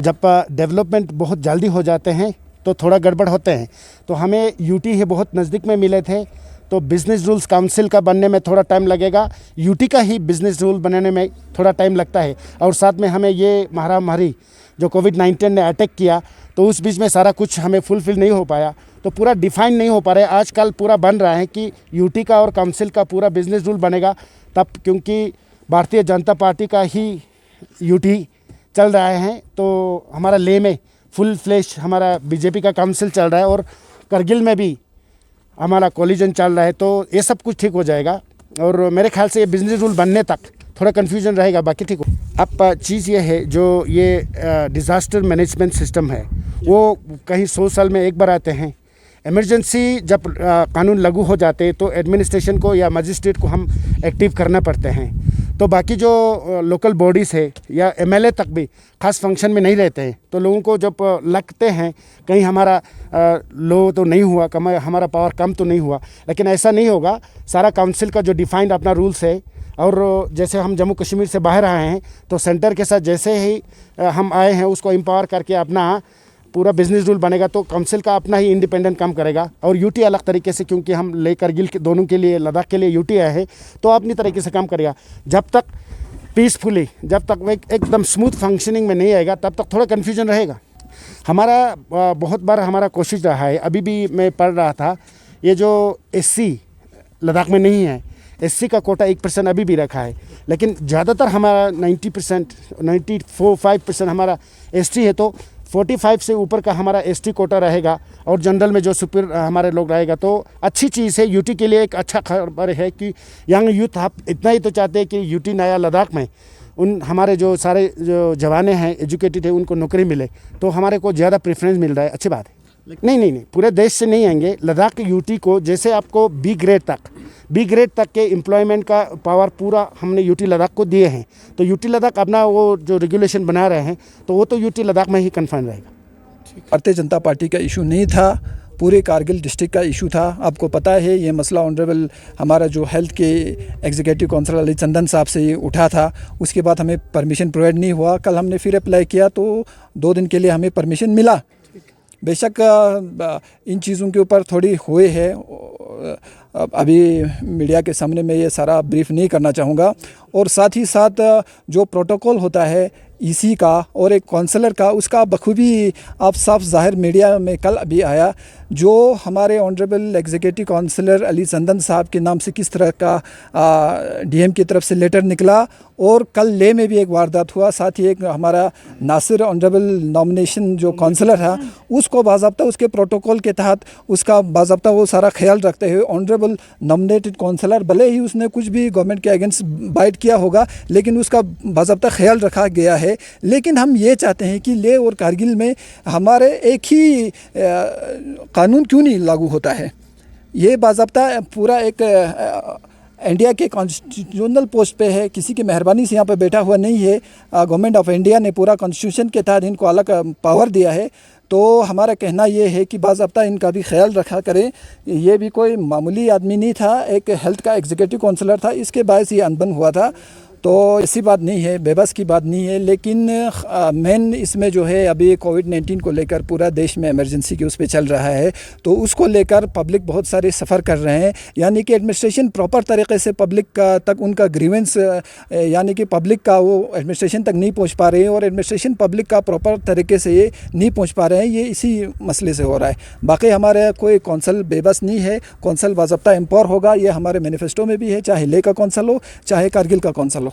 जब डेवलपमेंट बहुत जल्दी हो जाते हैं तो थोड़ा गड़बड़ होते हैं। तो हमें यूटी ही बहुत नज़दीक में मिले थे, तो बिज़नेस रूल्स काउंसिल का बनने में थोड़ा टाइम लगेगा, यूटी का ही बिज़नेस रूल बनाने में थोड़ा टाइम लगता है। और साथ में हमें ये महामारी जो कोविड-19 ने अटैक किया, तो उस बीच में सारा कुछ हमें फुलफ़िल नहीं हो पाया, तो पूरा डिफ़ाइन नहीं हो पा रहा है। आजकल पूरा बन रहा है कि यूटी का और काउंसिल का पूरा बिज़नेस रूल बनेगा तब, क्योंकि भारतीय जनता पार्टी का ही यूटी चल रहा है, तो हमारा लेह में फुल फ्लैश हमारा बीजेपी का काउंसिल चल रहा है और करगिल में भी हमारा कोलिजन चल रहा है। तो ये सब कुछ ठीक हो जाएगा और मेरे ख्याल से ये बिजनेस रूल बनने तक थोड़ा कन्फ्यूजन रहेगा, बाकी ठीक हो। अब चीज़ ये है, जो ये डिज़ास्टर मैनेजमेंट सिस्टम है वो कहीं 100 साल में एक बार आते हैं। इमरजेंसी जब कानून लागू हो जाते हैं तो एडमिनिस्ट्रेशन को या मजिस्ट्रेट को हम एक्टिव करना पड़ते हैं। तो बाकी जो लोकल बॉडीज़ है या एमएलए तक भी खास फंक्शन में नहीं रहते हैं, तो लोगों को जब लगते हैं कहीं हमारा लो तो नहीं हुआ, हमारा पावर कम तो नहीं हुआ, लेकिन ऐसा नहीं होगा। सारा काउंसिल का जो डिफाइंड अपना रूल्स है, और जैसे हम जम्मू कश्मीर से बाहर आए हैं तो सेंटर के साथ जैसे ही हम आए हैं उसको एम्पावर करके अपना पूरा बिजनेस रूल बनेगा, तो काउंसिल का अपना ही इंडिपेंडेंट काम करेगा। और यूटी अलग तरीके से, क्योंकि हम ले करगिल के दोनों के लिए, लद्दाख के लिए यूटी आए हैं, तो अपनी तरीके से काम करेगा। जब तक पीसफुली, जब तक वो एकदम स्मूथ फंक्शनिंग में नहीं आएगा तब तक थोड़ा कन्फ्यूजन रहेगा। हमारा बहुत बार हमारा कोशिश रहा है, अभी भी मैं पढ़ रहा था, ये जो एससी लद्दाख में नहीं है, एससी का कोटा 1% अभी भी रखा है, लेकिन ज़्यादातर हमारा 90%, 94-5% हमारा एसटी है, तो 45 से ऊपर का हमारा एसटी कोटा रहेगा और जनरल में जो सुपर हमारे लोग रहेगा। तो अच्छी चीज़ है, यूटी के लिए एक अच्छा खबर है कि यंग यूथ आप इतना ही तो चाहते हैं कि यूटी नया लद्दाख में उन हमारे जो सारे जो जवाने हैं, एजुकेटेड है, उनको नौकरी मिले, तो हमारे को ज़्यादा प्रेफरेंस मिल रहा है, अच्छी बात है। नहीं, पूरे देश से नहीं आएंगे। लद्दाख के यूटी को जैसे आपको बी ग्रेड तक के एम्प्लॉयमेंट का पावर पूरा हमने यूटी लद्दाख को दिए हैं, तो यूटी लद्दाख अपना वो जो रेगुलेशन बना रहे हैं, तो वो तो यूटी लद्दाख में ही कन्फाइन रहेगा। भारतीय जनता पार्टी का इशू नहीं था, पूरे कारगिल डिस्ट्रिक्ट का इशू था। आपको पता है ये मसला ऑनरेबल हमारा जो हेल्थ के एग्जीक्यूटिव काउंसिलर अली चंदन साहब से ये उठा था, उसके बाद हमें परमिशन प्रोवाइड नहीं हुआ। कल हमने फिर अप्लाई किया तो 2 दिन के लिए हमें परमिशन मिला। बेशक इन चीज़ों के ऊपर थोड़ी हुए है, अभी मीडिया के सामने मैं ये सारा ब्रीफ नहीं करना चाहूँगा। और साथ ही साथ जो प्रोटोकॉल होता है ईसी का और एक काउंसलर का, उसका बखूबी आप साफ ज़ाहिर मीडिया में कल अभी आया, जो हमारे ऑनरेबल एग्जीक्यूटिव काउंसलर अली चंदन साहब के नाम से किस तरह का डीएम की तरफ से लेटर निकला। और कल लेह में भी एक वारदात हुआ, साथ ही एक हमारा नासिर ऑनरेबल नॉमिनेशन जो काउंसलर है, उसको बाज़ाब्ता उसके प्रोटोकॉल के तहत उसका बाज़ाब्ता वो सारा ख्याल रखते हुए ऑनरेबल नॉमिनेटेड काउंसलर, भले ही उसने कुछ भी गवर्नमेंट के अगेंस्ट बाइट किया होगा, लेकिन उसका बाज़ाब्ता ख्याल रखा गया है। लेकिन हम ये चाहते हैं कि लेह और कारगिल में हमारे एक ही कानून क्यों नहीं लागू होता है। ये बाज़ाब्ता पूरा एक इंडिया के कॉन्स्टिट्यूशनल पोस्ट पे है, किसी की मेहरबानी से यहाँ पे बैठा हुआ नहीं है। गवर्नमेंट ऑफ इंडिया ने पूरा कॉन्स्टिट्यूशन के तहत इनको अलग पावर दिया है। तो हमारा कहना ये है कि बाज़ाब्ता इनका भी ख्याल रखा करें। ये भी कोई मामूली आदमी नहीं था, एक हेल्थ का एग्जीक्यूटिव काउंसलर था, इसके बायस ये अनबन हुआ था। तो ऐसी बात नहीं है, बेबस की बात नहीं है। लेकिन मेन इसमें जो है अभी कोविड-19 को लेकर पूरा देश में इमरजेंसी की उस पर चल रहा है, तो उसको लेकर पब्लिक बहुत सारे सफ़र कर रहे हैं। यानी कि एडमिनिस्ट्रेशन प्रॉपर तरीके से पब्लिक का तक उनका ग्रीवेंस यानी कि पब्लिक का वो एडमिनिस्ट्रेशन तक नहीं पहुंच पा रहे हैं, और एडमिनिस्ट्रेशन पब्लिक का प्रॉपर तरीके से ये नहीं पहुंच पा रहे हैं। ये इसी मसले से हो रहा है। बाकी हमारे कोई कौंसल बेबस नहीं है, कौंसल बाज़ाब्ता एम्पावर होगा। ये हमारे मैनिफेस्टो में भी है, चाहे लेह का कौंसल हो चाहे कारगिल का कौंसल हो।